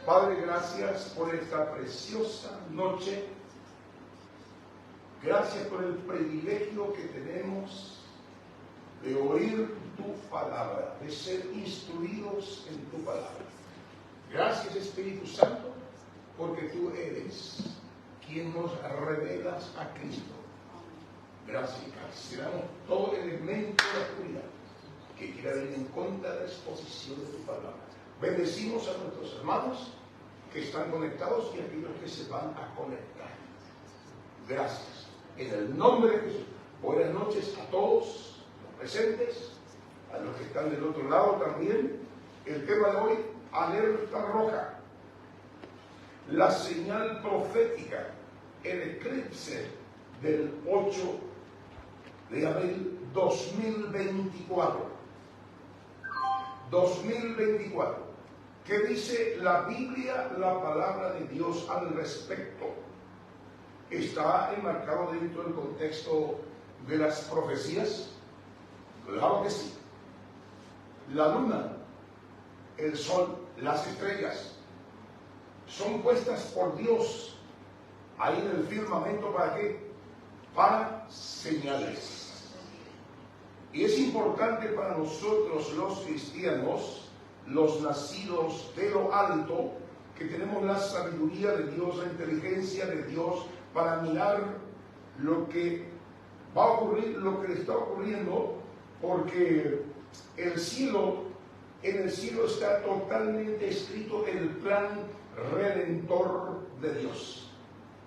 Padre, gracias por esta preciosa noche. Gracias por el privilegio que tenemos de oír tu palabra, de ser instruidos en tu palabra. Gracias, Espíritu Santo, porque tú eres quien nos revelas a Cristo. Gracias, cancelamos todo elemento de oscuridad que quiera venir en contra de la exposición de tu palabra. Bendecimos a nuestros hermanos que están conectados y a aquellos que se van a conectar. Gracias. En el nombre de Jesús. Buenas noches a todos los presentes, a los que están del otro lado también. El tema de hoy, alerta roja. La señal profética, el eclipse del 8 de abril 2024. 2024. ¿Qué dice la Biblia, la palabra de Dios al respecto? ¿Está enmarcado dentro del contexto de las profecías? Claro que sí. La luna, el sol, las estrellas son puestas por Dios ahí en el firmamento. ¿Para qué? Para señales. Y es importante para nosotros los cristianos, los nacidos de lo alto, que tenemos la sabiduría de Dios, la inteligencia de Dios, para mirar lo que va a ocurrir, lo que está ocurriendo, porque en el cielo está totalmente escrito el plan redentor de Dios.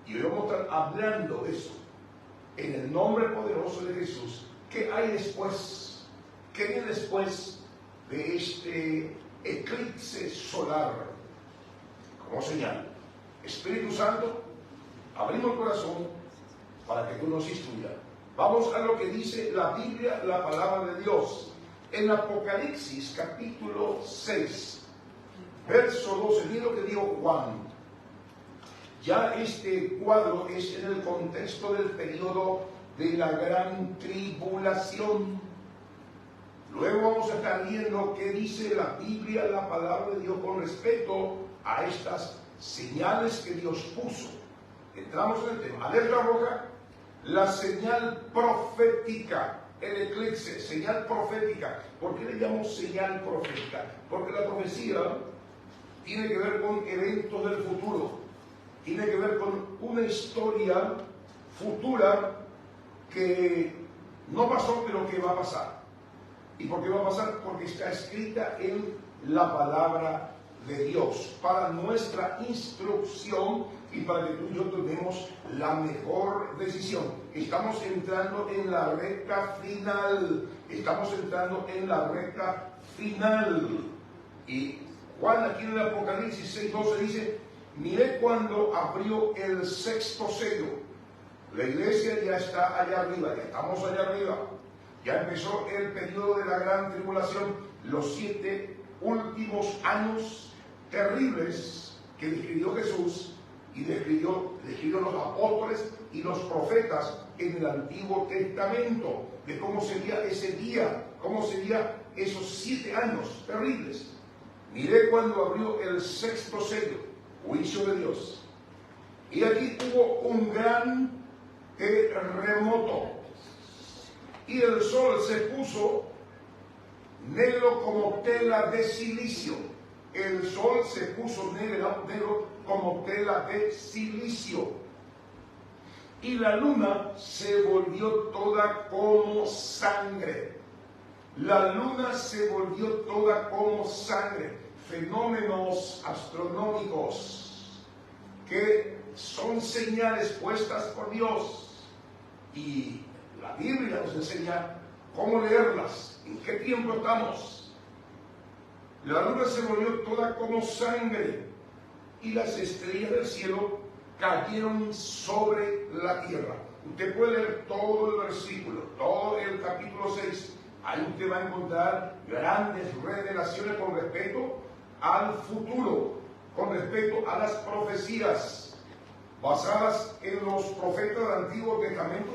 Y hoy vamos a estar hablando de eso, en el nombre poderoso de Jesús. ¿Qué hay después? ¿Qué viene después de este eclipse solar como señal? Espíritu Santo, abrimos el corazón para que tú nos instruyas. Vamos a lo que dice la Biblia, la palabra de Dios. En Apocalipsis capítulo 6, verso 12, mira lo que dijo Juan. Ya este cuadro es en el contexto del periodo de la gran tribulación. Luego vamos a estar viendo qué dice la Biblia, la palabra de Dios con respecto a estas señales que Dios puso. Entramos en el tema. Alerta roja, la señal profética, el eclipse, señal profética. ¿Por qué le llamo señal profética? Porque la profecía tiene que ver con eventos del futuro, tiene que ver con una historia futura que no pasó, pero que va a pasar. ¿Y por qué va a pasar? Porque está escrita en la palabra de Dios, para nuestra instrucción y para que tú y yo tomemos la mejor decisión. Estamos entrando en la recta final. Estamos entrando en la recta final. Y Juan aquí en el Apocalipsis 6:12 dice: miré cuando abrió el sexto sello. La iglesia ya está allá arriba, ya estamos allá arriba. Ya empezó el periodo de la gran tribulación, los 7 últimos años terribles que describió Jesús y describió los apóstoles y los profetas en el Antiguo Testamento, de cómo sería ese día, cómo serían esos 7 años terribles. Miré cuando abrió el sexto sello, juicio de Dios. Y aquí hubo un gran terremoto. Y el sol se puso negro como tela de silicio. El sol se puso negro como tela de silicio. Y la luna se volvió toda como sangre. La luna se volvió toda como sangre. Fenómenos astronómicos que son señales puestas por Dios. Y la Biblia nos enseña cómo leerlas, en qué tiempo estamos. La luna se volvió toda como sangre y las estrellas del cielo cayeron sobre la tierra. Usted puede leer todo el versículo, todo el capítulo 6. Ahí usted va a encontrar grandes revelaciones con respecto al futuro, con respecto a las profecías basadas en los profetas del Antiguo Testamento,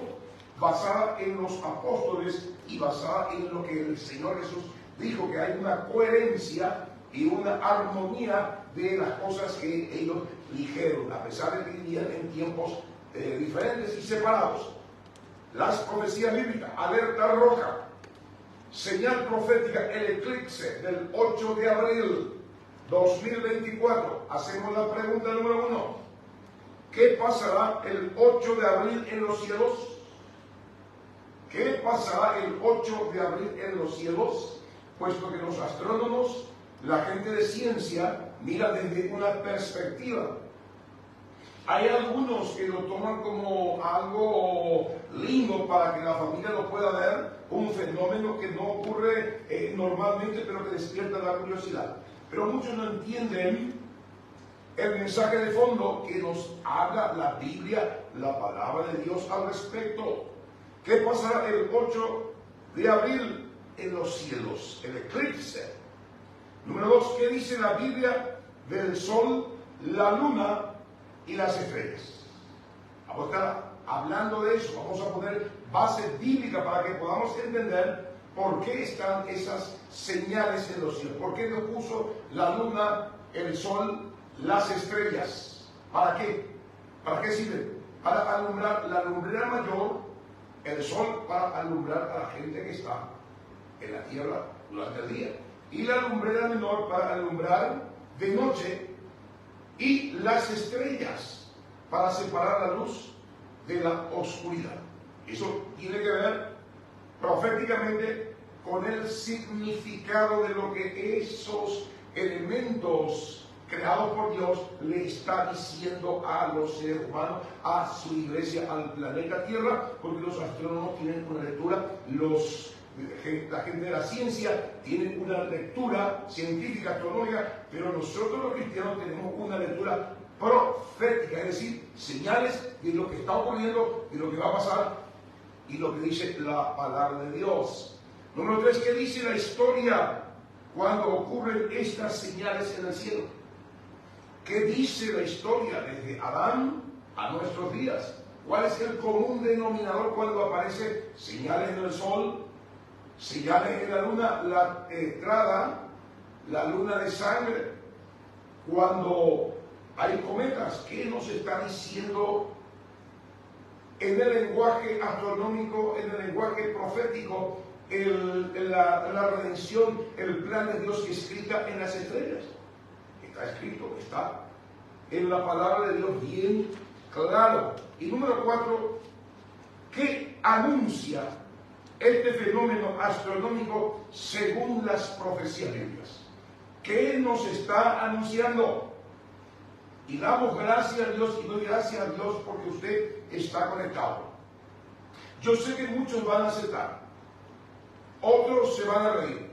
basada en los apóstoles y basada en lo que el Señor Jesús dijo, que hay una coherencia y una armonía de las cosas que ellos dijeron, a pesar de que vivían en tiempos diferentes y separados. Las profecías bíblicas, alerta roja, señal profética, el eclipse del 8 de abril 2024. Hacemos la pregunta número 1. ¿Qué pasará el 8 de abril en los cielos? ¿Qué pasará el 8 de abril en los cielos? Puesto que los astrónomos, la gente de ciencia, mira desde una perspectiva. Hay algunos que lo toman como algo lindo para que la familia lo pueda ver, un fenómeno que no ocurre normalmente, pero que despierta la curiosidad. Pero muchos no entienden el mensaje de fondo que nos habla la Biblia, la palabra de Dios al respecto. ¿Qué pasará el 8 de abril en los cielos? El eclipse. Número 2, ¿qué dice la Biblia del sol, la luna y las estrellas? Vamos a estar hablando de eso. Vamos a poner base bíblica para que podamos entender por qué están esas señales en los cielos. ¿Por qué Dios puso la luna, el sol, las estrellas? ¿Para qué? ¿Para qué sirven? Para alumbrar la lumbrera mayor, el sol para alumbrar a la gente que está en la tierra durante el día, y la lumbrera menor para alumbrar de noche, y las estrellas para separar la luz de la oscuridad. Eso tiene que ver proféticamente con el significado de lo que esos elementos creados por Dios le está diciendo a los seres humanos, a su iglesia, al planeta Tierra, porque los astrónomos tienen una lectura, la gente de la ciencia tiene una lectura científica, astronómica, pero nosotros los cristianos tenemos una lectura profética, es decir, señales de lo que está ocurriendo, de lo que va a pasar y lo que dice la palabra de Dios. Número 3, ¿qué dice la historia cuando ocurren estas señales en el cielo? ¿Qué dice la historia desde Adán a nuestros días? ¿Cuál es el común denominador cuando aparecen señales en el sol, señales en la luna, la tetrada, la luna de sangre? Cuando hay cometas, ¿qué nos está diciendo en el lenguaje astronómico, en el lenguaje profético, la redención, el plan de Dios escrita en las estrellas? Está escrito, está en la palabra de Dios bien claro. Y número 4, ¿qué anuncia este fenómeno astronómico según las profecías bíblicas? ¿Qué nos está anunciando? Y damos gracias a Dios y doy gracias a Dios porque usted está conectado. Yo sé que muchos van a aceptar, otros se van a reír,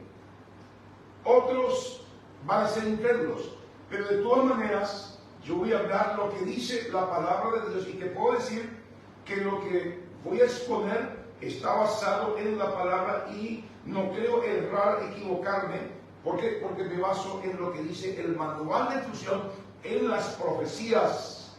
otros van a ser incrédulos. Pero de todas maneras, yo voy a hablar lo que dice la palabra de Dios y que puedo decir que lo que voy a exponer está basado en la palabra y no creo errar, equivocarme. ¿Por qué? Porque me baso en lo que dice el manual de instrucción, en las profecías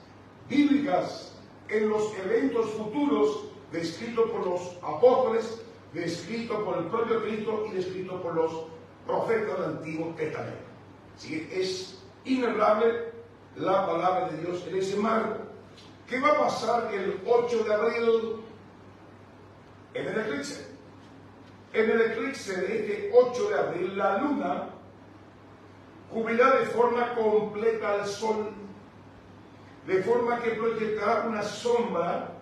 bíblicas, en los eventos futuros descritos por los apóstoles, descritos por el propio Cristo y descritos por los profetas del Antiguo Testamento. Así que es inerrable la palabra de Dios en ese marco. ¿Qué va a pasar el 8 de abril en el eclipse? En el eclipse de este 8 de abril, la luna cubrirá de forma completa al sol, de forma que proyectará una sombra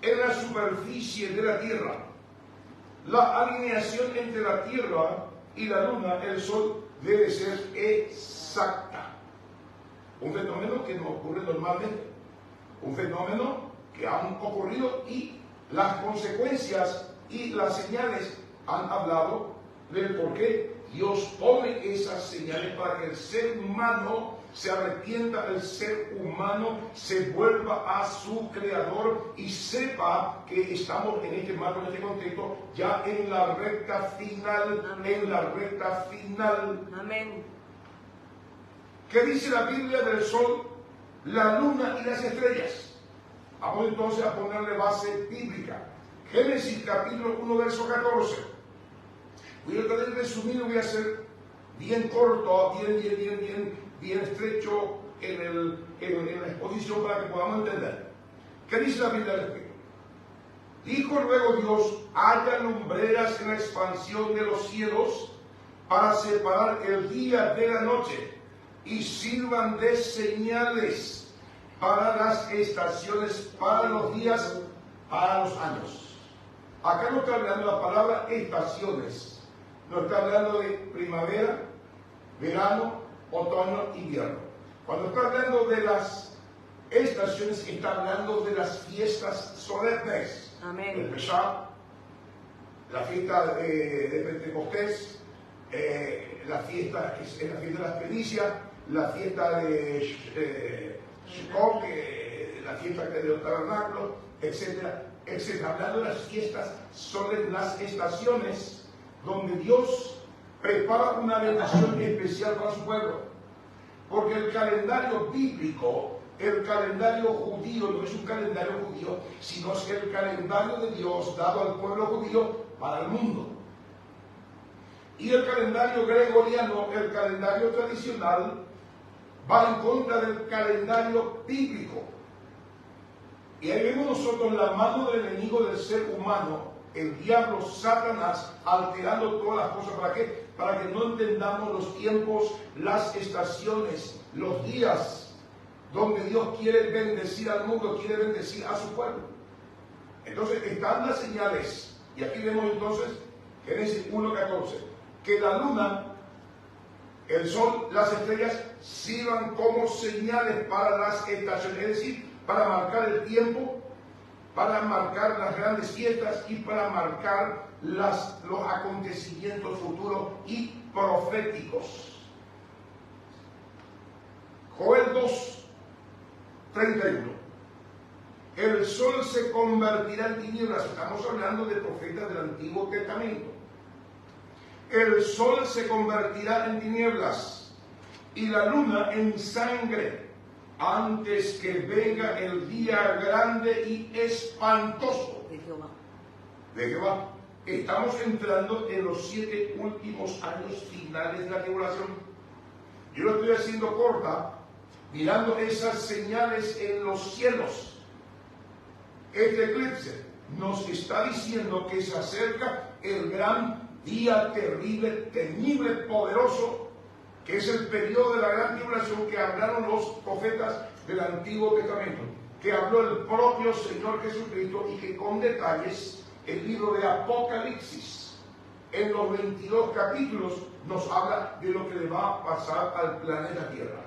en la superficie de la tierra. La alineación entre la tierra y la luna, el sol, debe ser exacta. Un fenómeno que no ocurre normalmente, un fenómeno que ha ocurrido y las consecuencias y las señales han hablado del por qué Dios pone esas señales para que el ser humano se arrepienta, el ser humano se vuelva a su creador y sepa que estamos en este marco, en este contexto, ya en la recta final. Amén. En la recta final. Amén. ¿Qué dice la Biblia del sol, la luna y las estrellas? Vamos entonces a ponerle base bíblica. Génesis capítulo 1, verso 14. Voy a tratar de resumir, voy a hacer bien corto, bien estrecho en la exposición para que podamos entender. ¿Qué dice la Biblia al respecto? Dijo luego Dios: haya lumbreras en la expansión de los cielos para separar el día de la noche y sirvan de señales para las estaciones, para los días, para los años. Acá no está hablando la palabra estaciones, no está hablando de primavera, verano, otoño, invierno. Cuando está hablando de las estaciones, está hablando de las fiestas solemnes. Amén. El Pesach, la fiesta de Pentecostés, la fiesta es la fiesta de las primicias, la fiesta de Sukkot, la fiesta de los tabernáculos, etcétera, etcétera. Hablando de las fiestas, son las estaciones donde Dios prepara una bendición especial para su pueblo. Porque el calendario bíblico, el calendario judío, no es un calendario judío, sino es el calendario de Dios dado al pueblo judío para el mundo. Y el calendario gregoriano, el calendario tradicional, va en contra del calendario bíblico. Y ahí vemos nosotros la mano del enemigo del ser humano, el diablo, Satanás, alterando todas las cosas. ¿Para qué? Para que no entendamos los tiempos, las estaciones, los días donde Dios quiere bendecir al mundo, quiere bendecir a su pueblo. Entonces están las señales. Y aquí vemos entonces, Génesis 1:14, que la luna, el sol, las estrellas sirvan como señales para las estaciones, es decir, para marcar el tiempo, para marcar las grandes fiestas y para marcar los acontecimientos futuros y proféticos. Joel 2:31. El sol se convertirá en tinieblas. Estamos hablando de profetas del Antiguo Testamento. El sol se convertirá en tinieblas y la luna en sangre antes que venga el día grande y espantoso de Jehová. Estamos entrando en los 7 últimos años finales de la tribulación. Yo lo estoy haciendo corta, mirando esas señales en los cielos. Este eclipse nos está diciendo que se acerca el gran día terrible, temible, poderoso, que es el periodo de la gran tribulación que hablaron los profetas del Antiguo Testamento, que habló el propio Señor Jesucristo y que con detalles el libro de Apocalipsis, en los 22 capítulos, nos habla de lo que le va a pasar al planeta Tierra.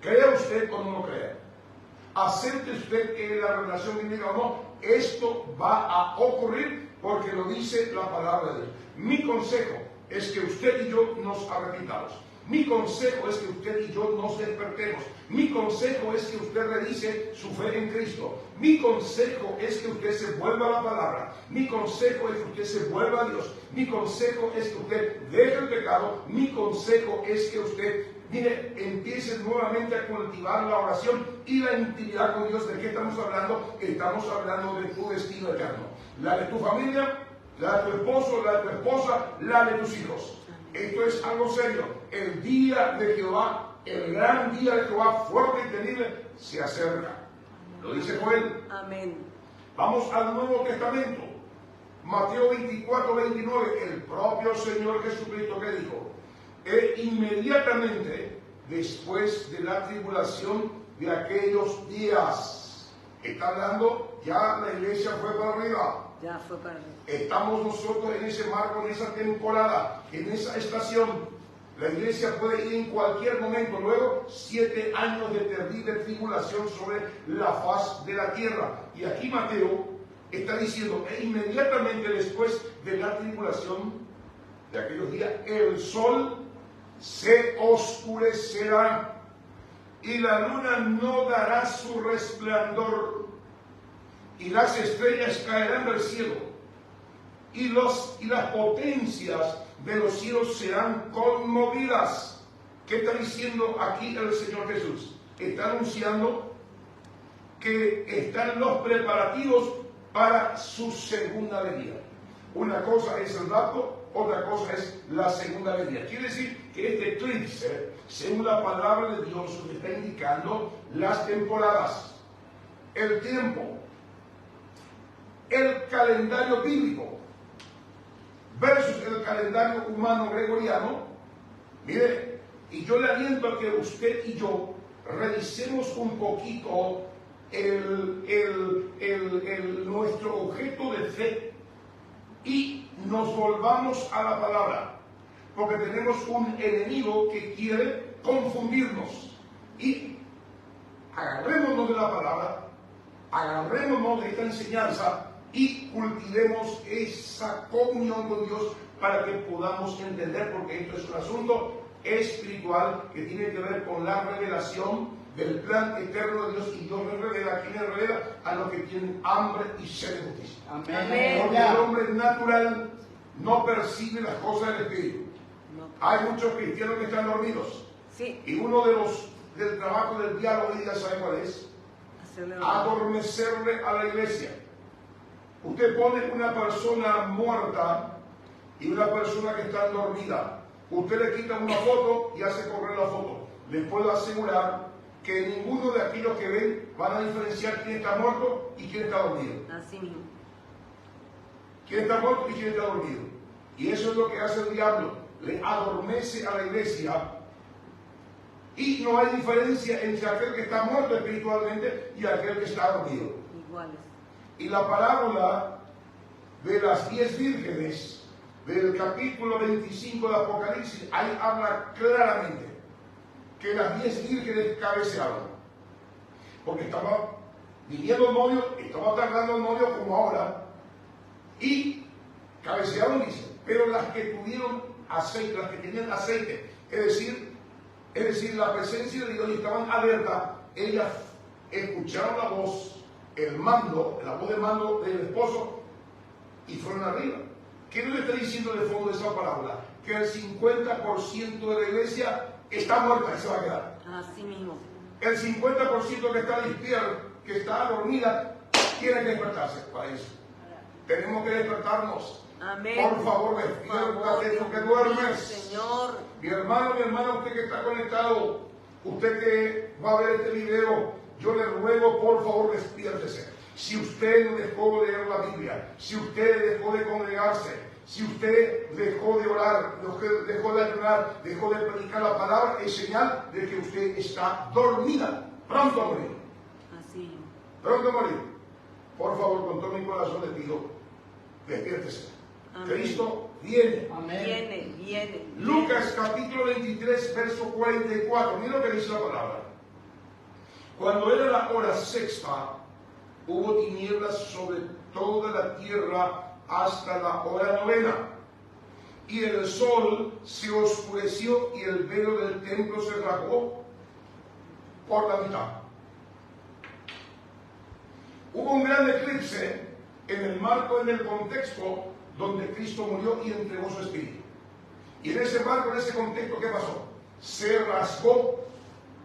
¿Crea usted o no lo crea? Acepte usted que la revelación bíblica o no, esto va a ocurrir porque lo dice la palabra de Dios. Mi consejo es que usted y yo nos arrepintamos. Mi consejo es que usted y yo nos despertemos. Mi consejo es que usted revise su fe en Cristo. Mi consejo es que usted se vuelva a la palabra. Mi consejo es que usted se vuelva a Dios. Mi consejo es que usted deje el pecado. Mi consejo es que usted, mire, empiece nuevamente a cultivar la oración y la intimidad con Dios. ¿De qué estamos hablando? Estamos hablando de tu destino eterno. La de tu familia, la de tu esposo, la de tu esposa, la de tus hijos. Esto es algo serio. El día de Jehová, el gran día de Jehová, fuerte y temible, se acerca. Lo dice Joel. Amén. Vamos al Nuevo Testamento. Mateo 24:29. El propio Señor Jesucristo que dijo: inmediatamente después de la tribulación de aquellos días. Está hablando, ya la iglesia fue para arriba. Ya fue para arriba. Estamos nosotros en ese marco, en esa temporada, en esa estación. La iglesia puede ir en cualquier momento. Luego, 7 años de terrible tribulación sobre la faz de la tierra. Y aquí Mateo está diciendo, inmediatamente después de la tribulación de aquellos días, el sol se oscurecerá y la luna no dará su resplandor y las estrellas caerán del cielo y las potencias de los cielos serán conmovidas. ¿Qué está diciendo aquí el Señor Jesús? Está anunciando que están los preparativos para su segunda venida. Una cosa es el rapto, otra cosa es la segunda venida. Quiere decir que este eclipse, según la palabra de Dios, nos está indicando las temporadas, el tiempo, el calendario bíblico versus el calendario humano gregoriano. Mire, y yo le aliento a que usted y yo revisemos un poquito nuestro objeto de fe y nos volvamos a la palabra, porque tenemos un enemigo que quiere confundirnos. Y agarrémonos de la palabra, agarrémonos de esta enseñanza y cultivemos esa comunión con Dios para que podamos entender, porque esto es un asunto espiritual que tiene que ver con la revelación del plan eterno de Dios, y Dios le revela, ¿a quién le revela? A los que tienen hambre y sed de justicia. Amén. Porque el hombre natural no percibe las cosas del Espíritu. Hay muchos cristianos que están dormidos. Sí. Y uno de los del trabajo del diálogo de día, ¿sabe cuál es? Adormecerle a la iglesia. Usted pone una persona muerta y una persona que está dormida. Usted le quita una foto y hace correr la foto. Les puedo asegurar que ninguno de aquellos que ven van a diferenciar quién está muerto y quién está dormido. Así mismo. Quién está muerto y quién está dormido. Y eso es lo que hace el diablo. Le adormece a la iglesia. Y no hay diferencia entre aquel que está muerto espiritualmente y aquel que está dormido. Iguales. Y la parábola de las 10 vírgenes del capítulo 25 de Apocalipsis, ahí habla claramente que las 10 vírgenes cabeceaban. Porque estaba viniendo el novio, estaba tardando el novio como ahora, y cabecearon, dice, pero las que tuvieron aceite, las que tenían aceite, es decir, la presencia de Dios, y estaban alertas, ellas escucharon la voz, la voz de mando del esposo, y fueron arriba. ¿Qué nos está diciendo de fondo de esa parábola? Que el 50% de la iglesia está muerta y se va a quedar. Así mismo. El 50% que está despierta, que está dormida, tiene que despertarse para eso. Tenemos que despertarnos. Amén. Por favor, despiértate tú que duermes. Señor. Mi hermana, usted que está conectado, usted que va a ver este video, yo le ruego, por favor, despiértese. Si usted dejó de leer la Biblia, si usted dejó de congregarse, si usted dejó de orar, dejó de ayunar, dejó de predicar la palabra, es señal de que usted está dormida, pronto a morir. Así. Pronto a morir. Por favor, con todo mi corazón le pido, despiértese. Amén. Cristo viene. Amén. Viene. Lucas capítulo 23, verso 44. Mira lo que dice la palabra. Cuando era la hora sexta, hubo tinieblas sobre toda la tierra hasta la hora novena. Y el sol se oscureció y el velo del templo se rasgó por la mitad. Hubo un gran eclipse en el marco, en el contexto donde Cristo murió y entregó su espíritu. Y en ese marco, en ese contexto, ¿qué pasó? Se rasgó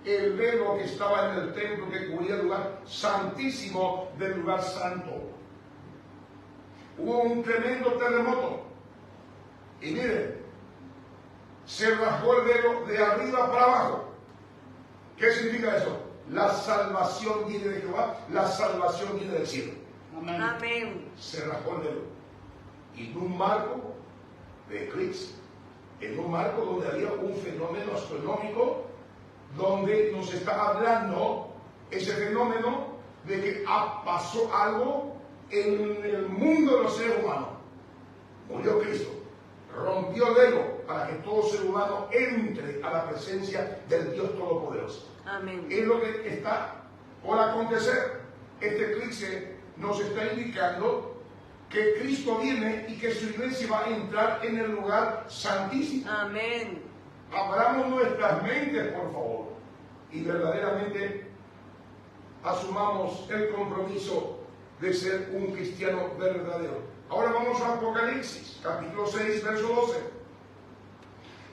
el velo que estaba en el templo que cubría el lugar santísimo del lugar santo. Hubo un tremendo terremoto. Y miren, se rasgó el velo de arriba para abajo. ¿Qué significa eso? La salvación viene de Jehová, la salvación viene del cielo. Amén. Amén. Se rasgó el velo. Y en un marco de eclipse, en un marco donde había un fenómeno astronómico, donde nos está hablando ese fenómeno de que pasó algo en el mundo de los seres humanos. Murió Cristo, rompió el velo para que todo ser humano entre a la presencia del Dios Todopoderoso. Amén. Es lo que está por acontecer. Este eclipse nos está indicando que Cristo viene y que su iglesia va a entrar en el lugar santísimo. Amén. Abramos nuestras mentes, por favor, y verdaderamente asumamos el compromiso de ser un cristiano verdadero. Ahora vamos a Apocalipsis, capítulo 6, verso 12.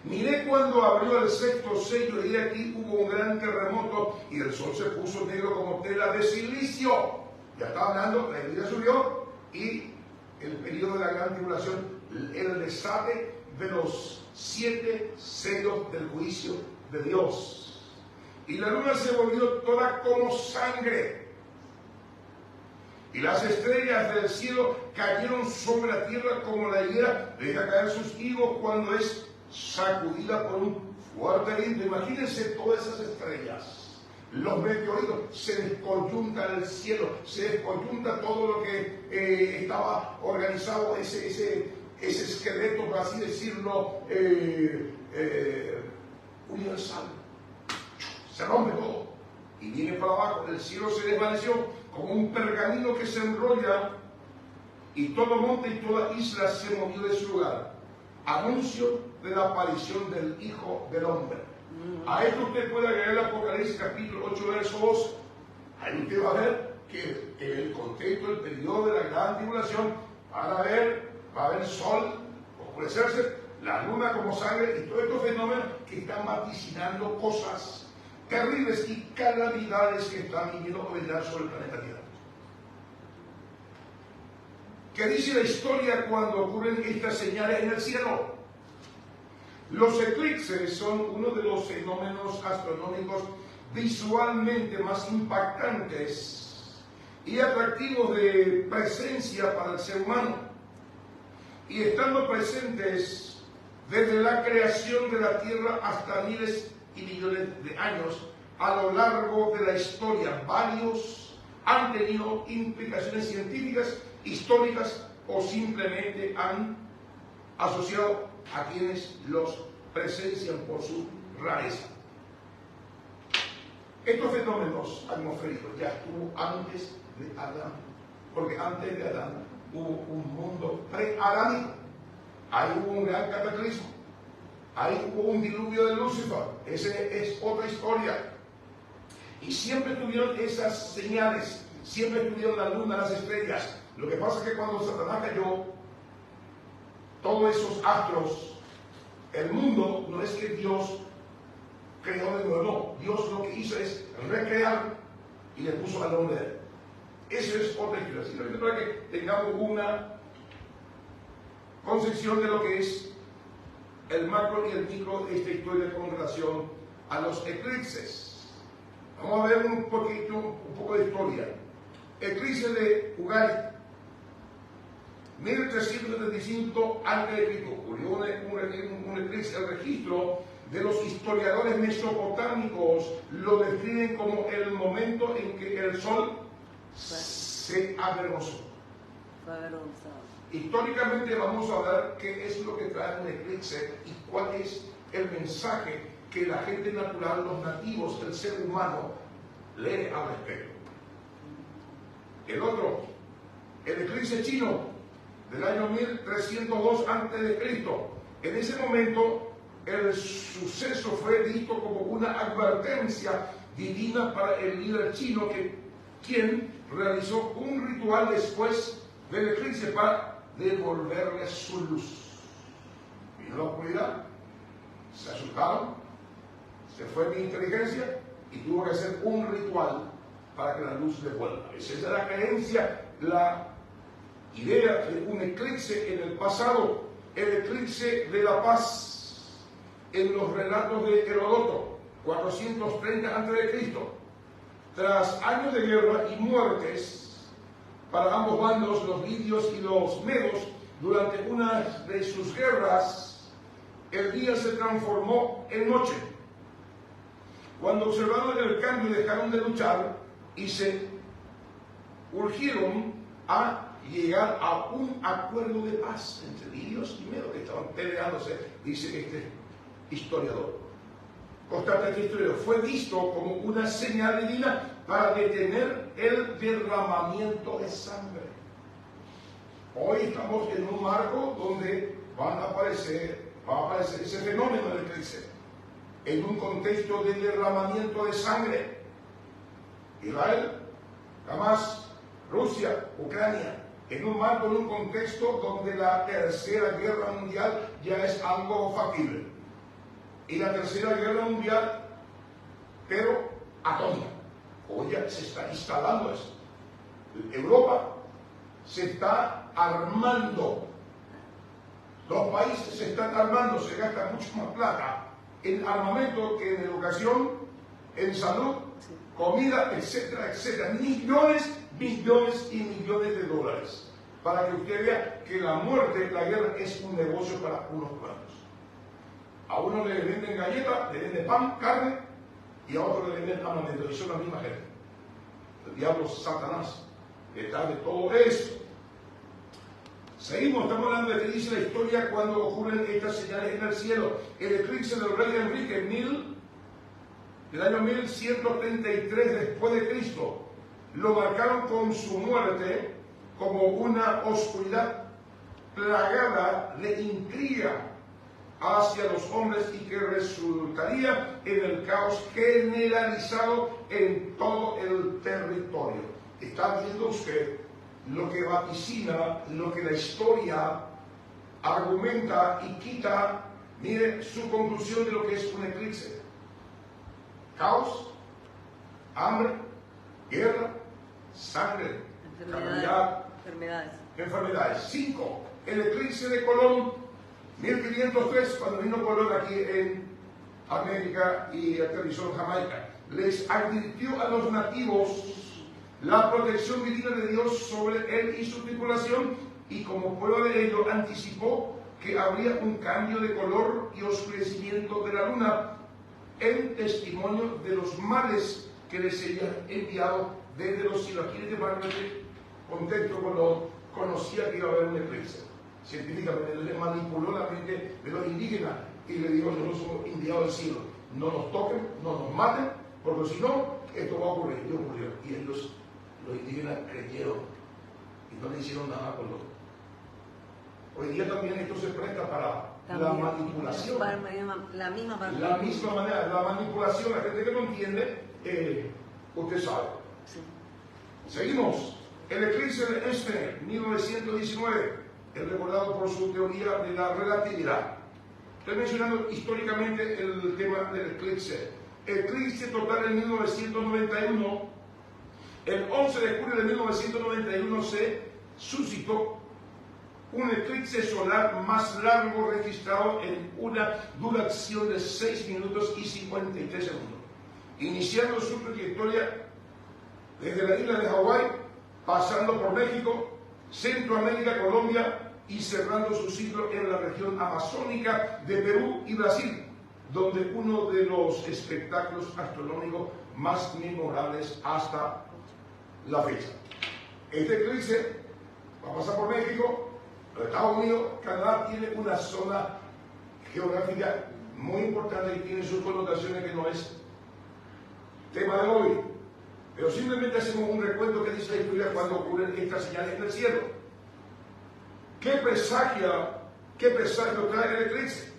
Miré cuando abrió el sexto sello y aquí hubo un gran terremoto y el sol se puso negro como tela de silicio. Ya está hablando, la iglesia subió y el periodo de la gran tribulación, el desate de los 7 sellos del juicio de Dios. Y la luna se volvió toda como sangre. Y las estrellas del cielo cayeron sobre la tierra como la higuera deja caer sus higos cuando es sacudida por un fuerte viento. Imagínense todas esas estrellas. Los meteoritos, se descoyunta el cielo, se descoyunta todo lo que estaba organizado, ese esqueleto, por así decirlo, universal. Se rompe todo y viene para abajo. El cielo se desvaneció como un pergamino que se enrolla, y todo monte y toda isla se movió de su lugar. Anuncio de la aparición del Hijo del Hombre. A esto usted puede agregar el Apocalipsis capítulo 8, verso 12. Ahí usted va a ver que en el contexto del periodo de la gran tribulación va a haber sol oscurecerse, la luna como sangre, y todos estos fenómenos que están vaticinando cosas terribles y calamidades que están viniendo a venir sobre el planeta Tierra. ¿Qué dice la historia cuando ocurren estas señales en el cielo? Los eclipses son uno de los fenómenos astronómicos visualmente más impactantes y atractivos de presencia para el ser humano, y estando presentes desde la creación de la Tierra hasta miles y millones de años a lo largo de la historia. Varios han tenido implicaciones científicas, históricas, o simplemente han asociado a quienes los presencian por su rareza. Estos fenómenos atmosféricos ya estuvo antes de Adán, porque antes de Adán hubo un mundo pre-adámico. Ahí hubo un gran cataclismo, ahí hubo un diluvio de Lucifer, esa es otra historia. Y siempre tuvieron esas señales, siempre tuvieron la luna, las estrellas. Lo que pasa es que cuando Satanás cayó, todos esos astros, el mundo, no es que Dios creó de nuevo, no. Dios lo que hizo es recrear y le puso al hombre de él. Eso es otra historia, para que tengamos una concepción de lo que es el macro y el micro de esta historia con relación a los eclipses. Vamos a ver un poco de historia. Eclipse de Ugarit, 1375 a.C. ocurrió un eclipse. El registro de los historiadores mesopotámicos lo describen como el momento en que el sol se avergonzó. Históricamente vamos a ver qué es lo que trae un eclipse y cuál es el mensaje que la gente natural, los nativos, el ser humano, lee al respecto. El otro, el eclipse chino del año 1302 a.C. En ese momento el suceso fue visto como una advertencia divina para el líder chino, quien realizó un ritual después del eclipse para devolverle su luz. Vino la oscuridad, se asustaron, se fue mi inteligencia y tuvo que hacer un ritual para que la luz le vuelva. Esa es la creencia, la idea de un eclipse en el pasado, el eclipse de la paz en los relatos de Heródoto, 430 a.C. Tras años de guerra y muertes para ambos bandos, los lidios y los medos, durante una de sus guerras, el día se transformó en noche. Cuando observaron el cambio, dejaron de luchar y se urgieron a llegar a un acuerdo de paz entre lidios y medos, que estaban peleándose, dice este historiador. Constante este historiador, fue visto como una señal divina para detener el derramamiento de sangre. Hoy estamos en un marco donde va a aparecer ese fenómeno del eclipse, en un contexto de derramamiento de sangre. Israel, Hamas, Rusia, Ucrania, en un marco, en un contexto donde la tercera guerra mundial ya es algo factible. Y la tercera guerra mundial, pero atómica. Hoy ya se está instalando eso. Europa se está armando Los países se están armando, se gasta mucho más plata en armamento que en educación, en salud, comida, etcétera, etcétera. Millones y millones de dólares. Para que usted vea que la muerte, la guerra, es un negocio para unos cuantos. A uno le venden galletas, le venden pan, carne, y a otro le venden armamento. Y son la misma gente. El diablo Satanás detrás de todo eso. Seguimos, estamos hablando de que dice la historia cuando ocurren estas señales en el cielo. El eclipse del rey Enrique del año 1133 después de Cristo, lo marcaron con su muerte como una oscuridad plagada de intriga hacia los hombres y que resultaría en el caos generalizado en todo el territorio. Está viendo usted lo que vaticina, lo que la historia argumenta y quita. Mire su conclusión de lo que es un eclipse: caos, hambre, guerra, sangre, enfermedades. 5. El eclipse de Colón, 1503, cuando vino Colón aquí en América y aterrizó en Jamaica, les advirtió a los nativos la protección divina de Dios sobre él y su tripulación, y como prueba de ello anticipó que habría un cambio de color y oscurecimiento de la luna en testimonio de los males que les serían enviados desde los cielos. Aquí en este contexto, cuando conocía que iba a haber un eclipse, científicamente le manipuló la mente de los indígenas y le dijo: nosotros somos enviados del cielo, no nos toquen, no nos maten, porque si no, esto va a ocurrir. Y ocurrió. Y ellos, los indígenas, creyeron y no le hicieron nada con los. Hoy día también esto se presta para la manipulación. La misma manera, la manipulación. La gente que no entiende, usted sabe. Sí. Seguimos. El eclipse de Einstein, 1919, es recordado por su teoría de la relatividad. Estoy mencionando históricamente el tema del eclipse. Eclipse total en 1991. El 11 de julio de 1991 se suscitó un eclipse solar más largo registrado en una duración de 6 minutos y 53 segundos, iniciando su trayectoria desde la isla de Hawái, pasando por México, Centroamérica, Colombia y cerrando su ciclo en la región amazónica de Perú y Brasil, donde uno de los espectáculos astronómicos más memorables hasta la fecha. Este eclipse va a pasar por México. Estados Unidos, Canadá tiene una zona geográfica muy importante y tiene sus connotaciones que no es tema de hoy, pero simplemente hacemos un recuento que dice la historia cuando ocurren estas señales en el cielo. ¿Qué presagio trae el eclipse?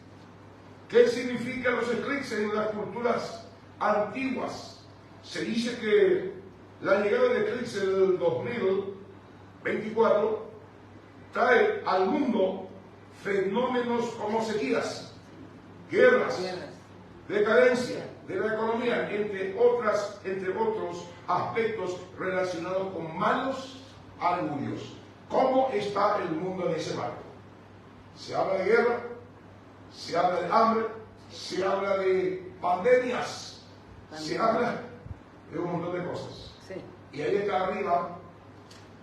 ¿Qué significan los eclipses en las culturas antiguas? Se dice que la llegada del eclipse del 2024 trae al mundo fenómenos como sequías, guerras, decadencia de la economía, entre otros aspectos relacionados con malos augurios. ¿Cómo está el mundo en ese marco? Se habla de guerra, se habla de hambre, se habla de pandemias, se habla de un montón de cosas. Sí. Y ahí está arriba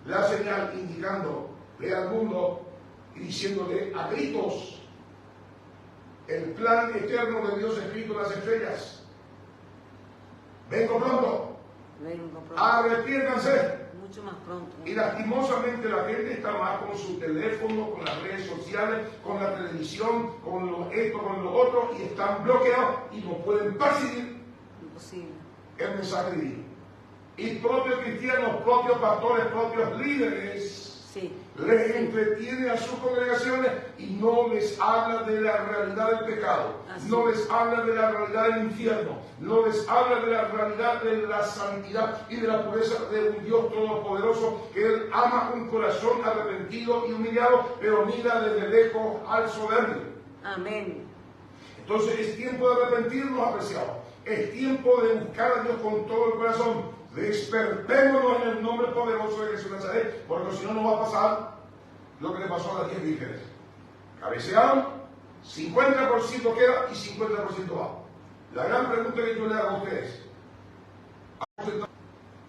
la señal indicando: ve al mundo y diciéndole a gritos el plan eterno de Dios escrito en las estrellas. Vengo pronto. Arrepiéntanse. Mucho más pronto. Y lastimosamente la gente está más con su teléfono, con las redes sociales, con la televisión, con esto, con lo otro, y están bloqueados y no pueden percibir el mensaje divino. Y propios cristianos, propios pastores, propios líderes, les entretiene a sus congregaciones y no les habla de la realidad del pecado, no les habla de la realidad del infierno, no les habla de la realidad de la santidad y de la pureza de un Dios todopoderoso, que Él ama un corazón arrepentido y humillado, pero mira desde lejos al soberbio. Amén. Entonces es tiempo de arrepentirnos, apreciados. Es tiempo de buscar a Dios con todo el corazón. Despertémonos en el nombre poderoso de Jesús de Nazaret, porque si no nos va a pasar lo que le pasó a las 10 vírgenes. Cabecearon, 50% queda y 50% va. La gran pregunta que yo le hago a ustedes,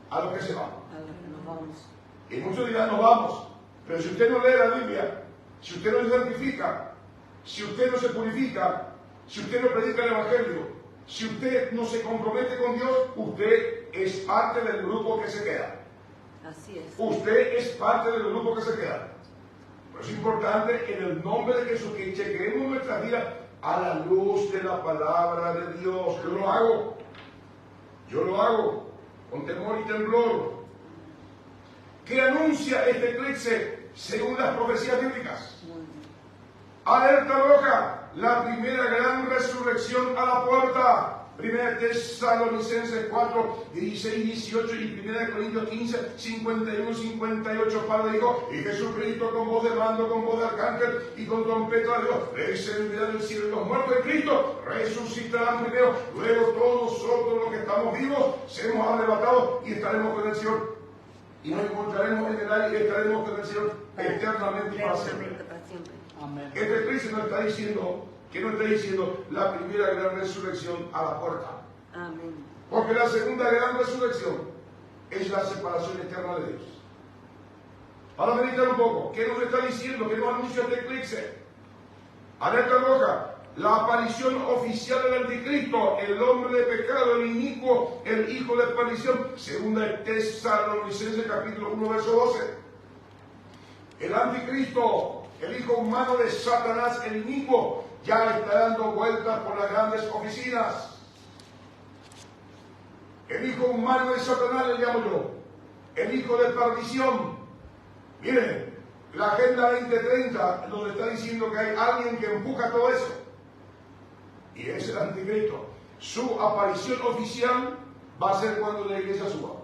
a lo que se va. A lo que nos vamos. Y muchos dirán, nos vamos. Pero si usted no lee la Biblia, si usted no se santifica, si usted no se purifica, si usted no predica el Evangelio, si usted no se compromete con Dios, usted es parte del grupo que se queda. Así es. Usted es parte del grupo que se queda. Pero es importante, en el nombre de Jesús, que chequemos nuestra vida a la luz de la palabra de Dios. Yo lo hago con temor y temblor. ¿Qué anuncia este eclipse según las profecías bíblicas? Alerta roja, la primera gran resurrección a la puerta. 1 Tesalonicenses 4, 16, 18 y 1 Corintios 15, 51, 58. Padre dijo, y Jesucristo con voz de mando, con voz de arcángel y con trompeta de Dios, descenderá del cielo, y los muertos de Cristo resucitarán primero. Luego todos nosotros los que estamos vivos seremos arrebatados y estaremos con el Señor. Y nos encontraremos en el aire y estaremos con el Señor eternamente y para siempre. Amén. Este Cristo nos está diciendo que no está diciendo la primera gran resurrección a la puerta. Amén. Porque la segunda gran resurrección es la separación eterna de Dios. Para meditar un poco, ¿qué nos está diciendo? ¿Qué nos anuncia este eclipse? Alerta roja, la aparición oficial del anticristo, el hombre de pecado, el inicuo, el hijo de perdición. Segunda de Tesalonicenses capítulo 1, verso 12. El anticristo, el hijo humano de Satanás, el inicuo, ya está dando vueltas por las grandes oficinas. El hijo humano de Satanás le llamo yo, el hijo de perdición. Miren, la Agenda 2030 nos está diciendo que hay alguien que empuja todo eso. Y es el anticristo. Su aparición oficial va a ser cuando la iglesia suba.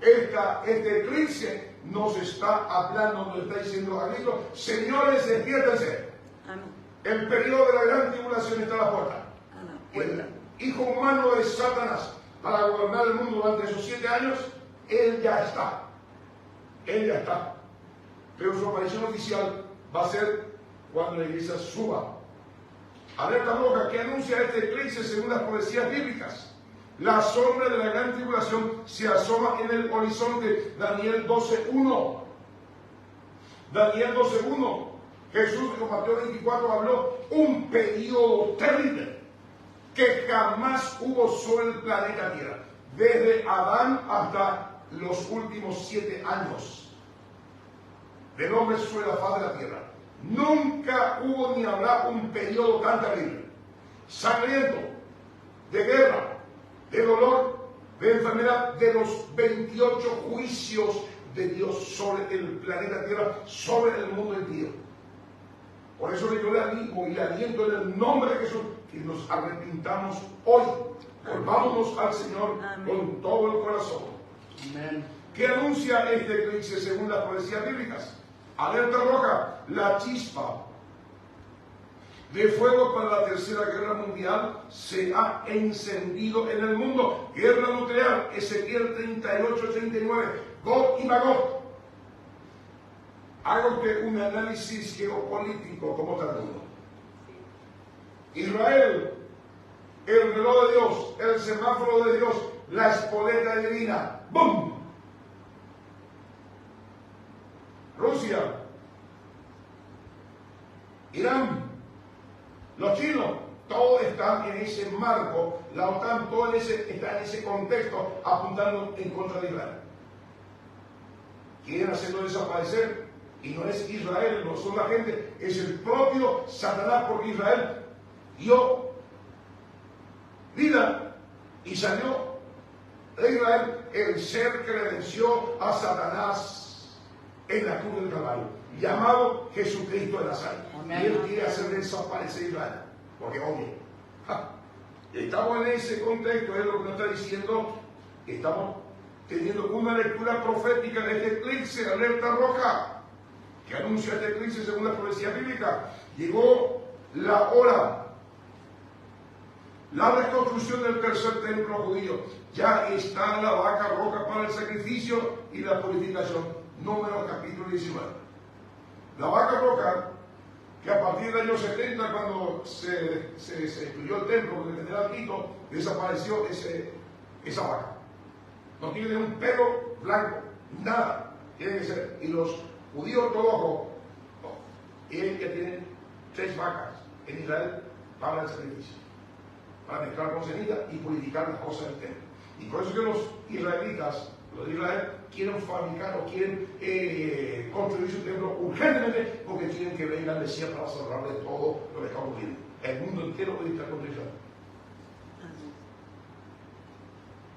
Este eclipse nos está hablando, nos está diciendo a Cristo, señores, despiértense. Amén. El periodo de la gran tribulación está a la puerta. El hijo humano de Satanás, para gobernar el mundo durante esos 7 años, él ya está. Él ya está. Pero su aparición oficial va a ser cuando la iglesia suba. Alerta roja, que anuncia este eclipse según las profecías bíblicas. La sombra de la gran tribulación se asoma en el horizonte. Daniel 12:1. Daniel 12:1. Jesús en Mateo 24 habló un periodo terrible que jamás hubo sobre el planeta Tierra, desde Adán hasta los últimos 7 años del hombre sobre la faz de la tierra. Nunca hubo ni habrá un periodo tan terrible, sangriento, de guerra, de dolor, de enfermedad, de los 28 juicios de Dios sobre el planeta Tierra, sobre el mundo entero. Por eso yo le animo y le aliento en el nombre de Jesús que nos arrepintamos hoy. Volvámonos al Señor con todo el corazón. Amén. ¿Qué anuncia este eclipse según las profecías bíblicas? Alerta roja, la chispa de fuego para la tercera guerra mundial se ha encendido en el mundo. Guerra nuclear, Ezequiel 38-39, Gog y Magog. Haga usted un análisis geopolítico, ¿cómo está el mundo? Israel, el reloj de Dios, el semáforo de Dios, la espoleta divina. ¡Bum! Rusia, Irán, los chinos, todos están en ese marco, la OTAN, todo está en ese contexto apuntando en contra de Israel. Quieren hacerlo desaparecer. Y no es Israel, no son la gente, es el propio Satanás, porque Israel dio vida y salió de Israel el ser que le venció a Satanás en la cruz del Calvario, llamado Jesucristo de Nazaret. Y él quiere hacer desaparecer Israel, porque oye, estamos en ese contexto, es lo que nos está diciendo, estamos teniendo una lectura profética de este eclipse, alerta roja, que anuncia este eclipse según la profecía bíblica. Llegó la hora. La reconstrucción del tercer templo judío. Ya está la vaca roja para el sacrificio y la purificación. Números capítulo 19. La vaca roja que a partir del año 70, cuando se destruyó el templo con el general Tito, desapareció esa vaca. No tiene un pelo blanco, nada. Tiene que ser. Y los judíos ortodoxos, ellos que tienen 3 vacas en Israel para el sacrificio, para mezclar con ceniza y purificar las cosas del templo. Y por eso es que los israelitas, los de Israel, quieren fabricar o quieren construir su templo urgentemente porque quieren que venga el Mesías para salvar de todo lo que está ocurriendo. El mundo entero hoy está contra Israel.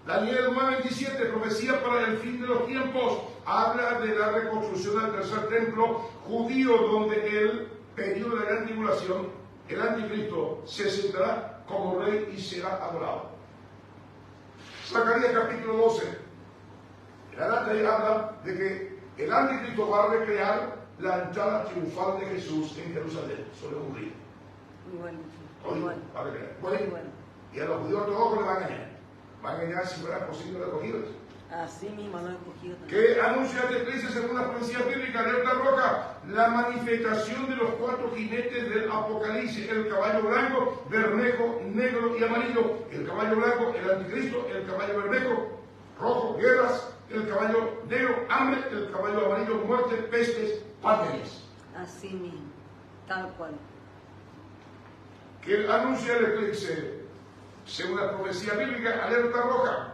Daniel 9:27, profecía para el fin de los tiempos, habla de la reconstrucción del tercer templo judío, donde el periodo de la gran tribulación, el anticristo, se sentará como rey y será adorado. Zacarías capítulo 12, el antes habla de que el anticristo va a recrear la entrada triunfal de Jesús en Jerusalén sobre un río. Muy bueno. Muy Muy bueno. bueno. Y a los judíos ortodoxos le van a engañar. Van a engañar si fuera posible recogidos. Así mismo lo he cogido también. Que anuncia de Eclesiastes según la profecía bíblica de Alta Roca, la manifestación de los 4 jinetes del Apocalipsis, el caballo blanco, bermejo, negro y amarillo, el caballo blanco, el anticristo, el caballo bermejo, rojo, guerras, el caballo negro, hambre, el caballo amarillo, muerte, pestes, pandemias. Así mismo, tal cual. Que anuncia el Eclesiastes según la profecía bíblica, alerta roja,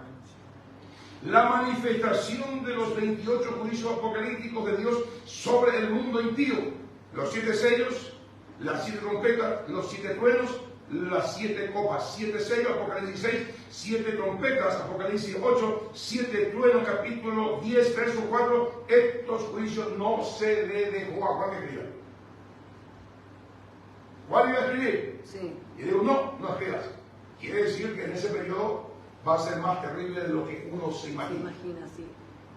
la manifestación de los 28 juicios apocalípticos de Dios sobre el mundo impío, los 7 sellos, las 7 trompetas, los 7 truenos, las 7 copas, 7 sellos, Apocalipsis 6, 7 trompetas, Apocalipsis 8, 7 truenos, capítulo 10, verso 4, estos juicios no se le dejó a Juan que escriba. ¿Juan iba a escribir? Sí. Y digo, no escribas. Quiere decir que en ese periodo va a ser más terrible de lo que uno se imagina. Sí.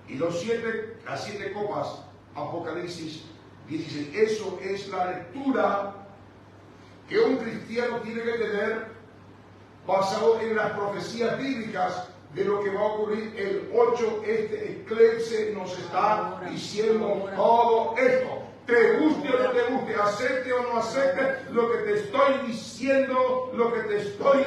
Y las 7 copas, Apocalipsis 16, eso es la lectura que un cristiano tiene que tener basado en las profecías bíblicas de lo que va a ocurrir el 8. Este eclipse nos está diciendo todo esto. Te guste o no te guste, acepte o no acepte, lo que te estoy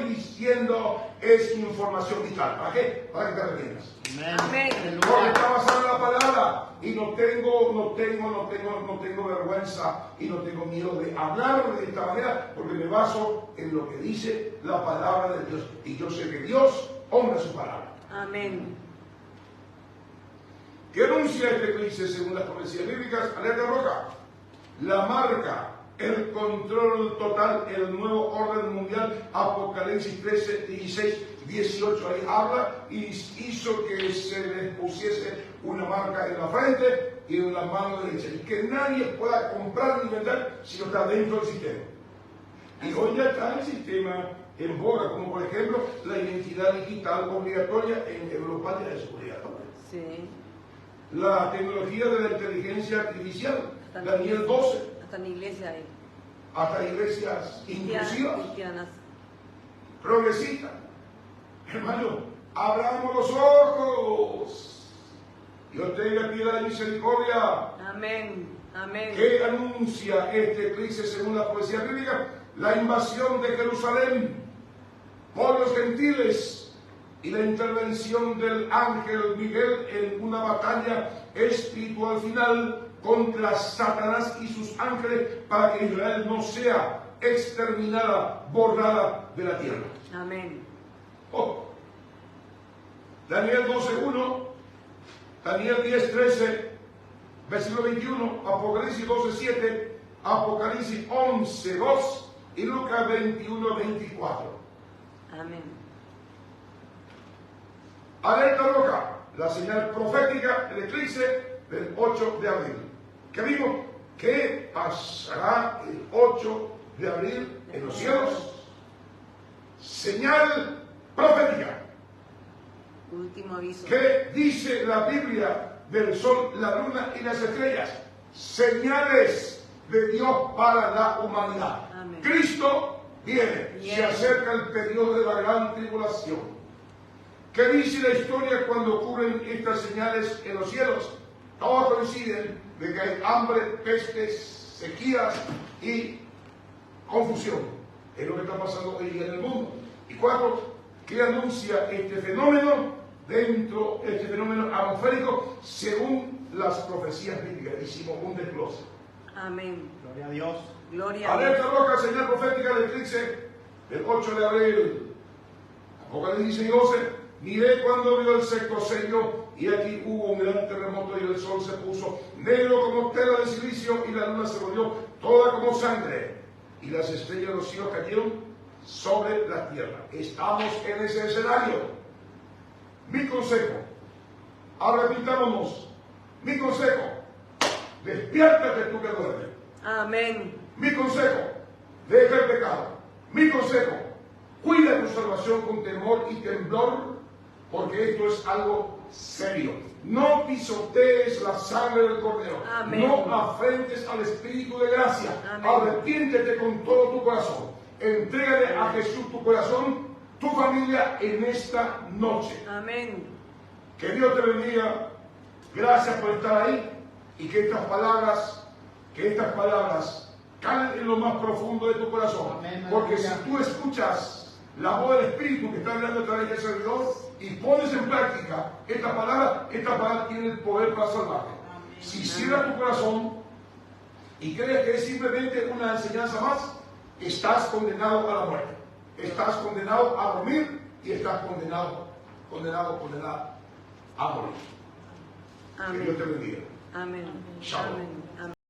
diciendo es información vital. ¿Para qué? Para que te arrepientas. Amén. Porque está basada en la palabra y no tengo vergüenza y no tengo miedo de hablar de esta manera porque me baso en lo que dice la palabra de Dios y yo sé que Dios honra su palabra. Amén. ¿Qué anuncia este eclipse según las profecías bíblicas? Alerta roja. La marca, el control total, el nuevo orden mundial, Apocalipsis 13, 16, 18. Ahí habla y hizo que se les pusiese una marca en la frente y en la mano derecha. Y que nadie pueda comprar ni vender si no está dentro del sistema. Y hoy ya está el sistema en boga, como por ejemplo la identidad digital obligatoria en Europa ya es obligatoria. Sí. La tecnología de la inteligencia artificial, Daniel 12. Hasta en la iglesia hay. Hasta iglesias inclusivas, cristianas. progresistas. Hermano, abramos los ojos. Dios tenga piedad y misericordia. Amén. Amén. ¿Qué anuncia este eclipse según la profecía bíblica? La invasión de Jerusalén por los gentiles y la intervención del ángel Miguel en una batalla espiritual final contra Satanás y sus ángeles para que Israel no sea exterminada, borrada de la tierra. Amén. Daniel 12:1, Daniel 10:13, versículo 21, Apocalipsis 12:7, Apocalipsis 11:2 y Lucas 21:24. Amén. Alerta roja, la señal profética del eclipse del 8 de abril. ¿Qué vimos? ¿Qué pasará el 8 de abril en los cielos? Señal profética. Último aviso. ¿Qué dice la Biblia del sol, la luna y las estrellas? Señales de Dios para la humanidad. Amén. Cristo viene. Se acerca el periodo de la gran tribulación. ¿Qué dice la historia cuando ocurren estas señales en los cielos? Todos coinciden de que hay hambre, pestes, sequías y confusión. Es lo que está pasando hoy día en el mundo. Y 4, ¿qué anuncia este fenómeno este fenómeno atmosférico según las profecías bíblicas? Hicimos un desglose. Amén. Gloria a Dios. Gloria a Dios. Alerta roja, señal profética del eclipse del 8 de abril. Apocalipsis 12. Miré cuando vio el sexto sello, y aquí hubo un gran terremoto, y el sol se puso negro como tela de silicio, y la luna se volvió toda como sangre, y las estrellas de los cielos cayeron sobre la tierra. Estamos en ese escenario. Mi consejo, arrepentámonos. Mi consejo, despiértate tú que duermes. Amén. Mi consejo, deja el pecado. Mi consejo, cuida tu salvación con temor y temblor, porque esto es algo serio. No pisotees la sangre del Cordero. Amén. No afrentes al Espíritu de gracia. Amén. Arrepiéntete con todo tu corazón. Entrégale a Jesús tu corazón, tu familia en esta noche. Amén. Que Dios te bendiga. Gracias por estar ahí, y que estas palabras calen en lo más profundo de tu corazón. Amén. Porque si tú escuchas la voz del Espíritu que está hablando a través del servidor y pones en práctica esta palabra tiene el poder para salvarte. Si cierras tu corazón y crees que es simplemente una enseñanza más, estás condenado a la muerte. Estás condenado a dormir y estás condenada a morir. Que Amén. Dios te bendiga. Amén. Shalom. Amén. Amén.